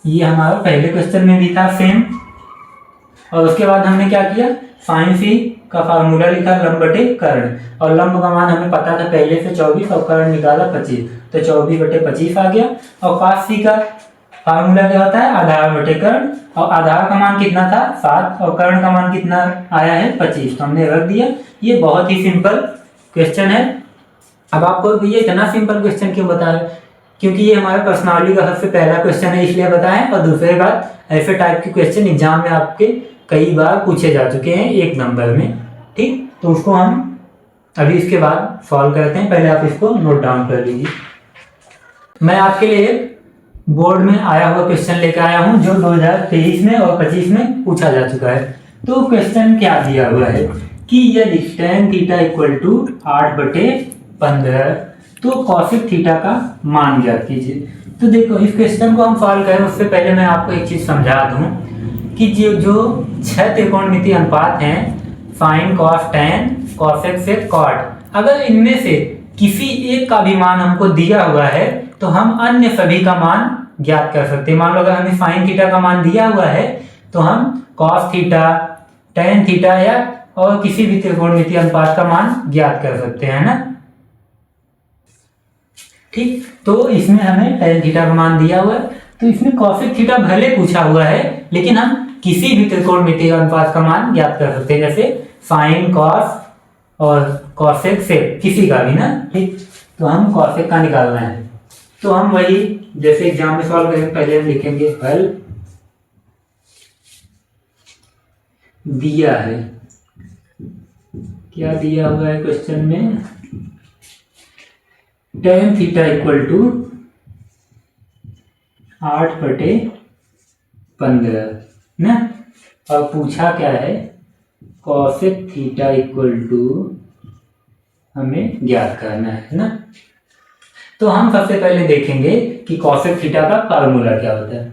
ये हमारा पहले क्वेश्चन में भी था सेम। और उसके बाद हमने क्या किया, साइन सी का फार्मूला लिखा लंब बटे कर्ण, और लंब का मान हमें पता था पहले से 24 और कर्ण निकाला 25, तो 24 बटे 25 आ गया। और कॉस सी का फार्मूला क्या होता है, आधार बटे कर्ण, और आधार का मान कितना था 7 और कर्ण का मान कितना आया है 25, तो हमने रख दिया। ये बहुत ही सिंपल क्वेश्चन है। अब आपको ये इतना सिंपल क्वेश्चन क्यों बता रहे, क्योंकि ये हमारे पर्सनालिटी का सबसे पहला क्वेश्चन है इसलिए बताएं, और दूसरी बात ऐसे टाइप के क्वेश्चन एग्जाम में आपके कई बार पूछे जा चुके हैं 1 नंबर में, ठीक। तो उसको हम अभी इसके बाद सॉल्व करते हैं, पहले आप इसको नोट डाउन कर लीजिए। मैं आपके लिए बोर्ड में आया हुआ क्वेश्चन लेकर आया हूं जो 2023 में और 25 में पूछा जा चुका है। तो क्वेश्चन क्या दिया हुआ है कि यदि tan थीटा इक्वल टू 8/15 तो कॉसेक थीटा का मान ज्ञात कीजिए। तो देखो इस क्वेश्चन को हम सॉल्व करें उससे पहले मैं आपको एक चीज समझा दूं कि जो 6 त्रिकोणमितीय अनुपात हैं, sine cos tan cosec sec cot, अगर इनमें से किसी एक का भी मान हमको दिया हुआ है तो हम अन्य सभी का मान ज्ञात कर सकते हैं। मान लो अगर हमें साइन थीटा का मान दिया हुआ है तो हम कॉस थीटा, टैन थीटा या और किसी भी त्रिकोणमितीय अनुपात का मान ज्ञात कर सकते हैं ना, ठीक। तो इसमें हमें टैन थीटा का मान दिया हुआ है, तो इसमें कॉसेक थीटा भले पूछा हुआ है लेकिन हम किसी भी त्रिकोणमितीय अनुपात का मान ज्ञात कर सकते हैं, जैसे साइन कॉस और कॉसेक सेक, किसी का भी ना, ठीक। तो हम कॉसेक का निकालना है, तो हम वही जैसे एग्जाम में सॉल्व करेंगे, पहले हम लिखेंगे हल दिया है। क्या दिया हुआ है क्वेश्चन में, tan थीटा इक्वल टू 8/15 ना, और पूछा क्या है कॉसेक थीटा इक्वल टू हमें ज्ञात करना है ना। तो हम सबसे पहले देखेंगे कि कॉसेक थीटा का फार्मूला क्या होता है।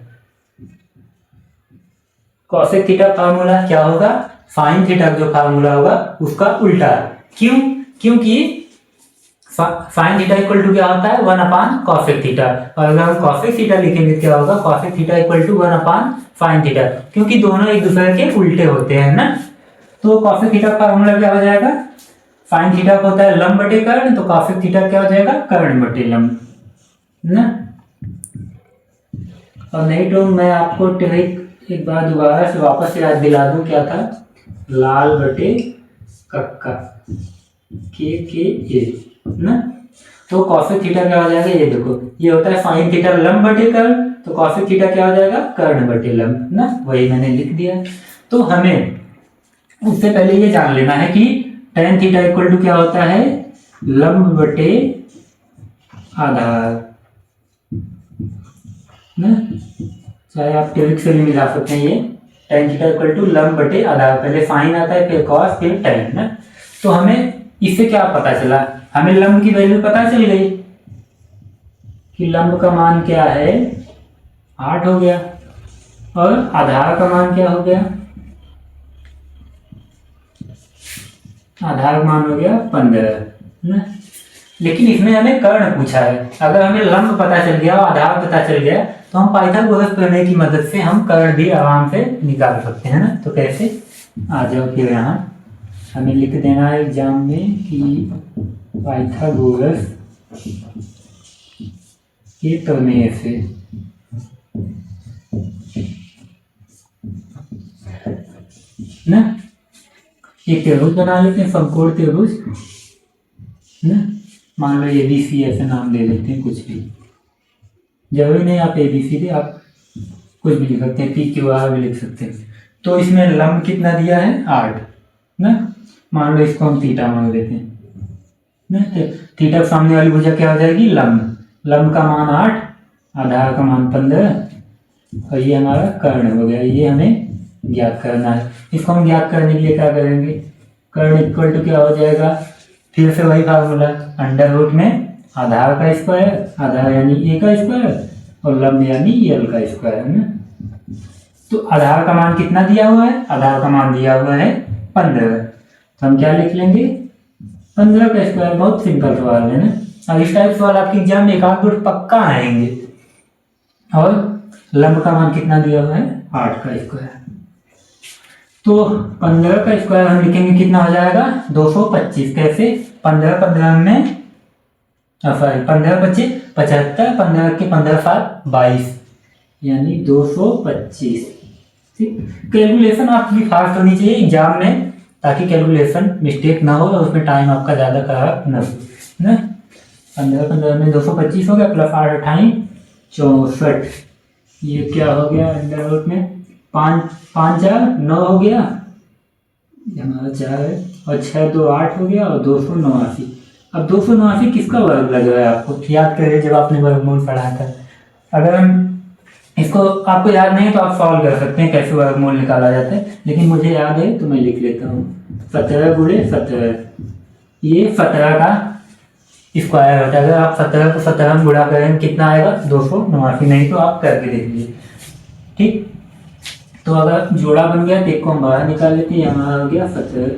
कॉसेक थीटा फार्मूला क्या होगा, साइन थीटा का जो फार्मूला होगा उसका उल्टा। क्यों, क्योंकि साइन थीटा इक्वल टू क्या होता है 1 कॉसेक थीटा, और अगर हम कॉसेक थीटा लिखेंगे क्या होगा, cosec theta equal to 1 sine theta, क्योंकि दोनों एक दूसरे के उल्टे होते हैं ना। तो कॉसेक थीटा का फार्मूला क्या हो जाएगा, साइन थीटा का होता है लंब बटे कर्ण, तो कॉसेक थीटा क्या हो जाएगा कर्ण बटे लंब ना। और नहीं तो मैं आपको ट्रिक एक बार दोबारा से वापस याद दिला दूं, क्या था, लाल बटे कक्का के ए ना। तो कॉसेक थीटा क्या हो जाएगा, ये देखो ये होता है साइन थीटा लंब बटे कर्ण, तो कॉसेक थीटा क्या हो जाएगा कर्ण बटे लंब ना, वही मैंने लिख दिया। तो हमें उससे पहले ये जान लेना है कि tan थीटा इक्वल टू क्या होता है लंब बटे आधार ना, चाहे आप ट्रिक से भी मिला सकते हैं। ये tan थीटा इक्वल टू लंब बटे आधार, पहले साइन आता है फिर कॉस फिर tan ना। तो हमें इससे क्या पता चला, हमें लंब की वैल्यू पता चल गई कि लंब का मान क्या है 8 हो गया, और आधार का मान क्या हो गया, आधार मान हो गया 15 ना। लेकिन इसमें हमें कर्ण पूछा है, अगर हमें लंब पता चल गया और आधार पता चल गया तो हम पाइथागोरस प्रमेय की मदद से हम कर्ण भी आराम से निकाल सकते हैं ना। तो कैसे, आ जाओ फिर यहाँ हमें लिख देना है एग्जाम में कि पाइथागोरस के प्रमेय से ना एक त्रिभुज बना लेते हैं, समकोण त्रिभुज ना। मान लो ABC ऐसे नाम दे देते हैं, कुछ भी जरूरी नहीं आप ABCD, आप कुछ भी लिख सकते हैं, PQR भी लिख सकते हैं। तो इसमें लंब कितना दिया है 8 ना, मान लो इसको हम थीटा मान लेते हैं ना। थीटा के सामने वाली भुजा क्या हो जाएगी लंब, लंब का मान 8, आधार का मान 15, और ये हमारा कर्ण हो गया। ये हमें ज्ञात करना है। इसको हम ज्ञात करने के लिए क्या करेंगे, कर्ण इक्वल टू क्या हो जाएगा, फिर से वही फार्मूला, अंडर रूट में आधार का स्क्वायर, आधार यानी ए का स्क्वायर, और लंब यानी एल का स्क्वायर, है ना। तो आधार का मान कितना दिया हुआ है? आधार का मान दिया हुआ है 15। तो हम क्या लिख लेंगे? 15 का स्क्वायर। बहुत सिंपल सवाल है ना। अब इस टाइप सवाल आपके एग्जाम में एक आध बार पक्का आएंगे। और लंब का मान कितना दिया हुआ है? 8 का स्क्वायर। तो 15 का स्क्वायर हम लिखेंगे, कितना हो जाएगा? 225। कैसे? 15 15 में सॉरी 15 25 75, 15 के 15 7 22, यानी 225। ठीक, कैलकुलेशन आपकी फास्ट होनी चाहिए एग्जाम में, ताकि कैलकुलेशन मिस्टेक ना हो और उसमें टाइम आपका ज़्यादा खराब न हो ना। 15 15 में 225 हो गया, प्लस 8 28 64। ये क्या हो गया? अंडर रूट में 5 5 4 9 हो गया, हमारा 4 है, और 6 2 8 हो गया, और 289। अब 289 किसका वर्ग लग रहा है आपको? याद करिए जब आपने वर्गमूल पढ़ा था। अगर हम इसको, आपको याद नहीं तो आप सॉल्व कर सकते हैं कैसे वर्गमूल निकाला जाता है, लेकिन मुझे याद है तो मैं लिख लेता हूँ। 17 गुणे 17, ये 17 का स्क्वायर होता है। अगर आप 17 को 17 में गुणा करेंगे कितना आएगा? 289। नहीं तो आप करके देख लीजिए। ठीक, तो अगर जोड़ा बन गया तो एक को हम बाहर निकाल लेते हैं। हमारा हो गया 17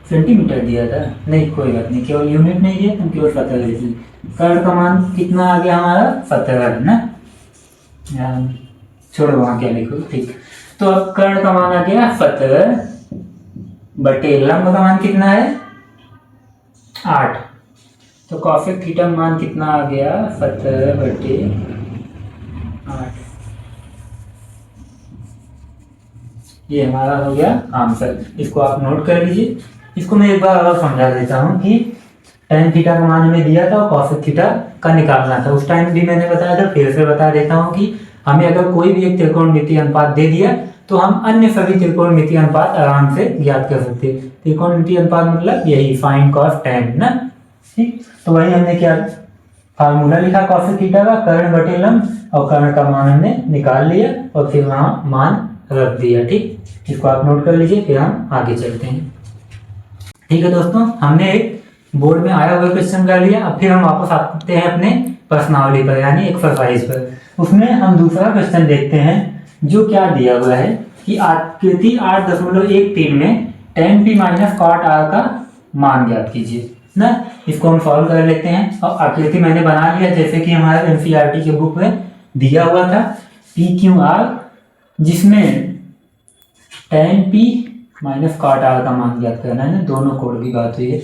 सेंटीमीटर दिया था, नहीं कोई बात नहीं, केवल यूनिट नहीं दिया तो केवल 17 लिख लीजिए। कर्ण का मान कितना आ गया हमारा? 17 है ना। छोड़ो वहां क्या लिखो। ठीक, तो अब कर्ण का मान आ गया 17 बटे लंब का मान कितना है? 8। तो कॉसेक थीटा मान कितना आ गया? 17 बटे 8। ये हमारा हो गया आंसर। इसको आप नोट कर लीजिए। इसको मैं एक बार और समझा देता हूँ कि tan थीटा का मान हमें दिया था और cosec थीटा का निकालना था। उस टाइम भी मैंने बताया था, फिर से बता देता हूँ कि हमें अगर कोई भी एक त्रिकोणमितीय अनुपात दे दिया तो हम अन्य सभी त्रिकोणमितीय अनुपात आराम से ज्ञात कर सकते हैं। त्रिकोणमितीय अनुपात मतलब यही sin cos tan ना। ठीक, तो वही हमने क्या फार्मूला लिखा cosec थीटा का, कर्ण बटे लंब, और कर्ण का मान हमने निकाल लिया और फिर वहां मान रख दिया। ठीक, इसको आप नोट कर लीजिए, फिर हम आगे चलते हैं। ठीक है दोस्तों, हमने एक बोर्ड में आया हुआ क्वेश्चन कर लिया। अब फिर हम वापस आते हैं अपने प्रश्नावली पर, यानी एक्सरसाइज पर। उसमें हम दूसरा क्वेश्चन देखते हैं, जो क्या दिया हुआ है कि आकृति 8.13 में tan p minus cot r का मान ज्ञात कीजिए ना। इसको हम सॉल्व कर लेते हैं। और आकृति मैंने बना लिया जैसे कि हमारे एनसीईआरटी के बुक में दिया हुआ था, पी क्यू आर, जिसमें tan p minus cot r का मान ज्ञात करना है ना। दोनों कोण की बात हुई है।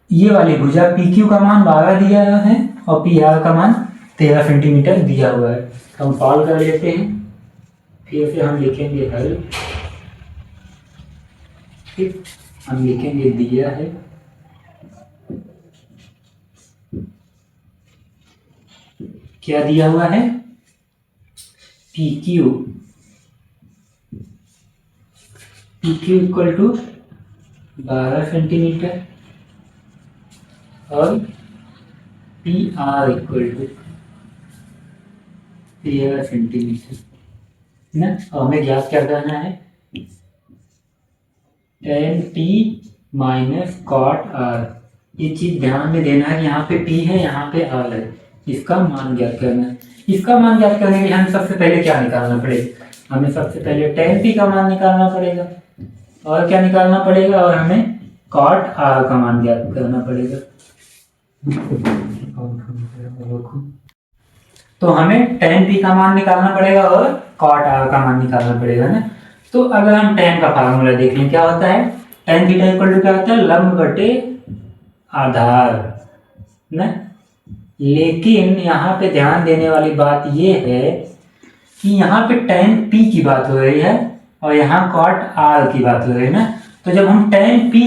ये वाली भुजा पी क्यू का मान 12 दिया है और पी आर का मान 13 सेंटीमीटर दिया हुआ है। तो हम सॉल्व कर लेते हैं, फिर से हम लिखेंगे हल। ठीक, हम लिखेंगे दिया है क्या दिया हुआ है? P Q equal to 12 centimetre और P R equal to 13 centimetre ना। और हमें ज्ञात क्या करना है? tan p minus cot r। ये चीज ध्यान में देना है, यहाँ पे p है, यहाँ पे r है। इसका मान ज्ञात करना है। इसका मान ज्ञात करने के लिए हमें सबसे पहले क्या निकालना पड़ेगा? हमें सबसे पहले tan p का मान निकालना पड़ेगा, और क्या निकालना पड़ेगा? और हमें कॉट r का मान ज्ञात करना पड़ेगा। तो हमें tan p का मान निकालना पड़ेगा और cot r का मान निकालना पड़ेगा ना। तो अगर हम tan का फार्मूला देख लें, क्या होता है? tan थीटा इक्वल टू क्या होता है? लंब बटे आधार ना। लेकिन यहाँ पे ध्यान देने वाली बात ये है कि यहाँ पे tan p की बात हो रही है और यहाँ cot r की बात हो रही है ना। तो जब हम tan p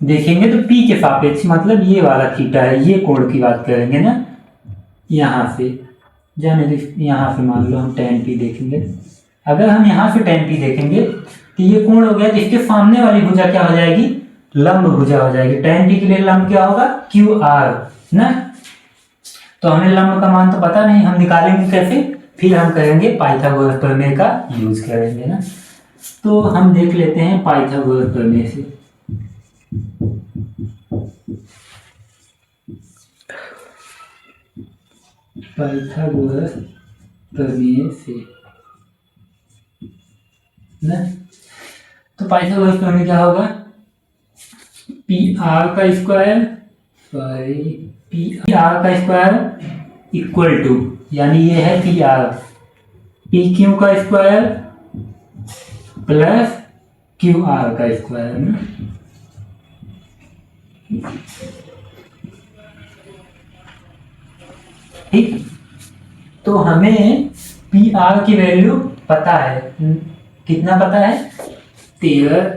देखेंगे तो p के सापेक्ष, मतलब ये वाला थीटा है, ये कोण की बात करेंगे ना। यहाँ से जाने दो, यहाँ से मान लो हम tan p देखेंगे। अगर हम यहाँ से tan p देखेंगे तो ये कोण हो गया, जिसके सामने वाली भुजा क्या हो जाएगी? लंब भुजा हो जाएगी। tan p के लिए लंब क्या होगा? क्यू आर ना। तो हमें लंब का मान तो पता नहीं, हम निकालेंगे कैसे? फिर हम करेंगे पाइथागोरस प्रमेय का यूज करेंगे ना। तो हम देख लेते हैं पाइथागोरस प्रमेय से। पाइथागोरस प्रमेय से ना। तो पाइथागोरस प्रमेय क्या होगा, पी आर का स्क्वायर इक्वल टू, यानी ये है पी आर, पी क्यू का स्क्वायर प्लस क्यू आर का स्क्वायर ना। ठीक, तो हमें पी आर की वैल्यू पता है, कितना पता है, 13,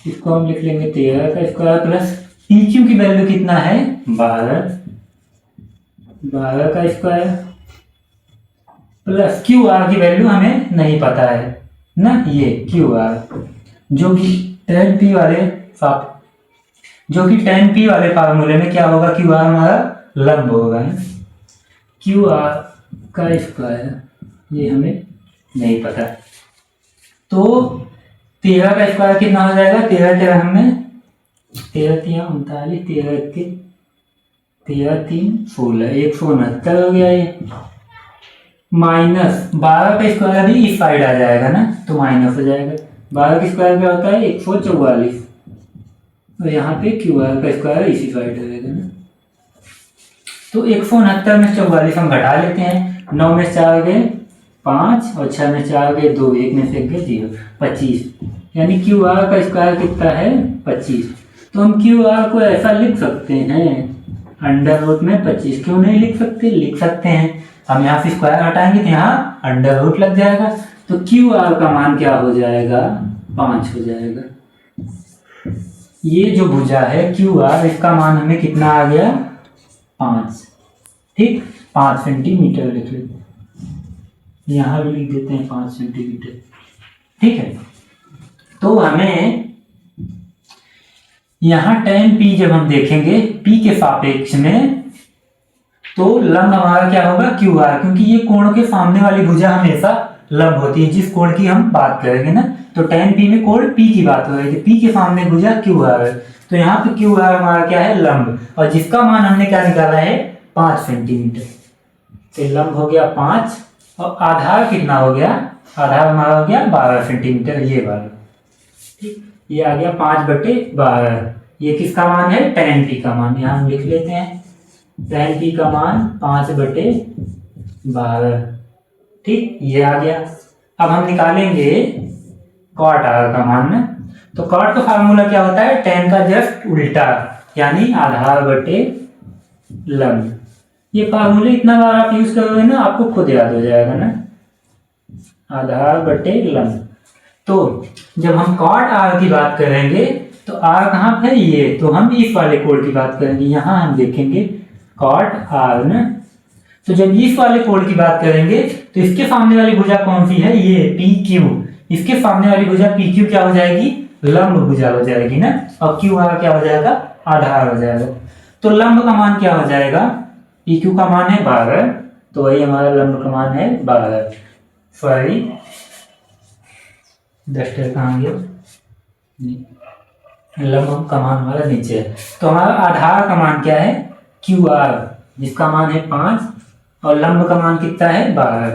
इसको हम लिख लेंगे 13 का स्क्वायर प्लस पी क्यू की वैल्यू कितना है, 12 का स्क्वायर प्लस क्यू आर की वैल्यू हमें नहीं पता है ना, ये क्यू आर जो कि 10p वाले फार्मूले में क्या होगा, क्यू आर हमारा लंब होगा, क्यू आर का स्क्वायर ये हमें नहीं पता। तो 13 का स्क्वायर कितना हो जाएगा, 13 हमने 13 39, 13 3 16, 169 हो गया ये, माइनस 12 का स्क्वायर भी इस साइड आ जाएगा ना, तो माइनस हो जाएगा। 12 का स्क्वायर क्या होता है, 144, और यहाँ पे क्यू आर का स्क्वायर इसी साइड रहेगा ना। तो 169 में 44 हम घटा लेते हैं, 9 में 4 गए 5 और 6 में 4 गए 2, 1 में से गए 0, 25, यानी क्यू आर का स्क्वायर कितना है, 25। तो हम क्यू आर को ऐसा लिख सकते हैं, अंडर रूट में 25, क्यों नहीं लिख सकते, लिख सकते हैं। हम यहाँ से स्क्वायर हटाएंगे तो यहाँ अंडर रूट लग जाएगा, तो क्यू आर का मान क्या हो जाएगा, 5 हो जाएगा। ये जो भुजा है क्यू आर, इसका मान हमें कितना आ गया, 5, ठीक, 5 सेंटीमीटर लिख लेते हैं, यहाँ भी लिख देते हैं 5 सेंटीमीटर, ठीक है। तो हमें यहाँ tan p जब हम देखेंगे p के सापेक्ष में, तो लंब हमारा क्या होगा, क्यू आर, क्योंकि ये कोण के सामने वाली भुजा हमेशा लंब होती है, जिस कोण की हम बात करेंगे ना, तो tan p में कोण p की बात हो रही है, p के सामने भुजा क्यू आर है, तो यहाँ पे क्यू आर हमारा क्या है, लंब, और जिसका मान हमने क्या निकाला है, 5 सेंटीमीटर। तो लंब हो गया 5, और आधार कितना हो गया, आधार हमारा हो गया 12 सेंटीमीटर, ये वाला, ठीक, ये आ गया 5/12। ये किसका मान है, tan p का मान, यहाँ हम लिख लेते हैं tan p का मान 5/12, ठीक, ये आ गया। अब हम निकालेंगे cot r का मान ना, तो cot का फार्मूला क्या होता है, tan का जस्ट उल्टा, यानी आधार बटे लंब। ये फार्मूले इतना बार आप यूज करोगे ना, आपको खुद याद हो जाएगा ना, आधार बटे लंब। तो जब हम cot r की बात करेंगे तो r कहाँ है, ये, तो हम इस वाले कोण की बात करेंगे, यहाँ हम देखेंगे cot r ना। तो जब इस वाले कोण की बात करेंगे तो इसके सामने वाली भुजा कौन सी है, ये PQ, इसके सामने वाली भुजा PQ क्या हो जाएगी, लंब भुजा हो जाएगी ना, और QR क्या हो जाएगा, आधार हो जाएगा। तो लंब का मान क्या हो जाएगा, PQ का मान है 12, तो वही हमारा लंब का मान है 12, सॉरी डस्टर कहाँ गया, लंब का मान हमारा नीचे है। तो हमारा आधार का मान क्या है, QR, जिसका मान है 5, और लंब का मान कितना है, 12,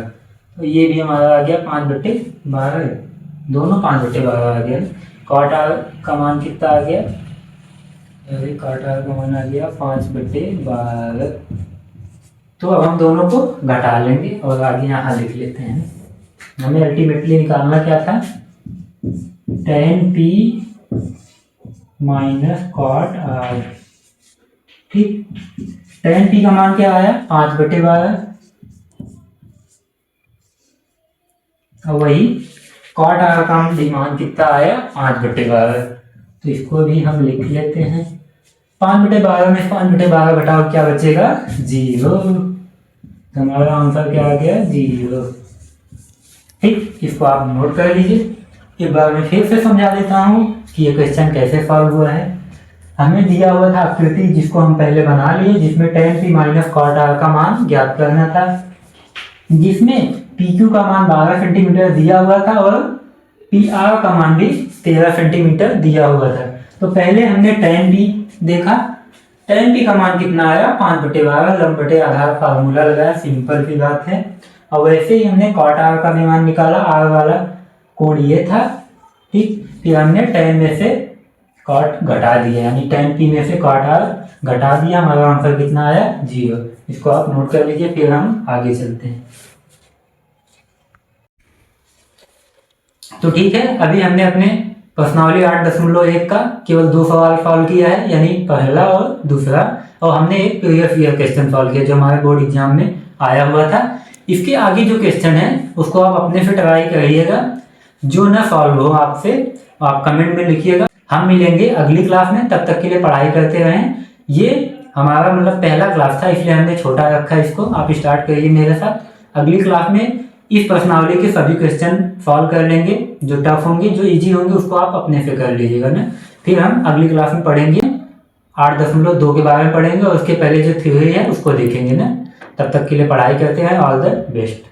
तो ये भी हमारा आ गया 5/12, दोनों 5/12 आ गया। cot r का मान कितना आ गया, अरे cot r का मान आ गया 5/12। तो अब हम दोनों को घटा लेंगे और आगे यहाँ लिख लेते हैं। हमें अल्टीमेटली निकालना क्या था, tan p minus cot r, ठीक, tan p का मान क्या आया, 5/12, और वही cot r का मान कितना आया, 5/12। तो इसको भी हम लिख लेते हैं, 5/12 में 5/12 घटाओ क्या बचेगा, 0, तो हमारा आंसर क्या आ गया, 0, ठीक। इसको आप नोट कर लीजिए। एक बार मैं फिर से समझा देता हूँ कि ये क्वेश्चन कैसे सॉल्व हुआ है। हमें दिया हुआ था आकृति, जिसको हम पहले बना लिए, जिसमें tan p minus cot r का मान ज्ञात करना था, जिसमें PQ का मान 12 सेंटीमीटर दिया हुआ था और PR का मान भी 13 सेंटीमीटर दिया हुआ था। तो पहले हमने tan p देखा, tan p का मान कितना आया 5/12 लंब बटे आधार फार्मूला लगाया, सिंपल सी बात है। और वैसे ही हमने cot r का भी मान निकाला, r वाला कोण ये था, ठीक। फिर हमने tan में से cot घटा दिया, यानी tan p में से cot r घटा दिया, हमारा आंसर कितना आया 0। इसको आप नोट कर लीजिए, फिर हम आगे चलते हैं। तो ठीक है, अभी हमने अपने प्रश्नावली 8.1 का केवल 2 सवाल सॉल्व किया है, यानी पहला और दूसरा, और हमने एक प्रीवियस ईयर क्वेश्चन सॉल्व किया जो हमारे बोर्ड एग्जाम में आया हुआ था। इसके आगे जो क्वेश्चन है उसको आप अपने से ट्राई करिएगा, जो ना सॉल्व हो आपसे आप कमेंट में लिखिएगा। हम मिलेंगे अगली क्लास में, तब तक के लिए पढ़ाई करते रहें। ये हमारा मतलब पहला क्लास था, इसलिए हमने छोटा रखा है इसको। आप स्टार्ट करिए मेरे साथ। अगली क्लास में इस प्रश्नावली के सभी क्वेश्चन सॉल्व कर लेंगे, जो टफ होंगे, जो इजी होंगे उसको आप अपने से कर लीजिएगा ना। फिर हम अगली क्लास में पढ़ेंगे 8.2 के बारे में पढ़ेंगे, और उसके पहले जो थ्योरी है उसको देखेंगे ना। तब तक के लिए पढ़ाई करते हैं। All the best.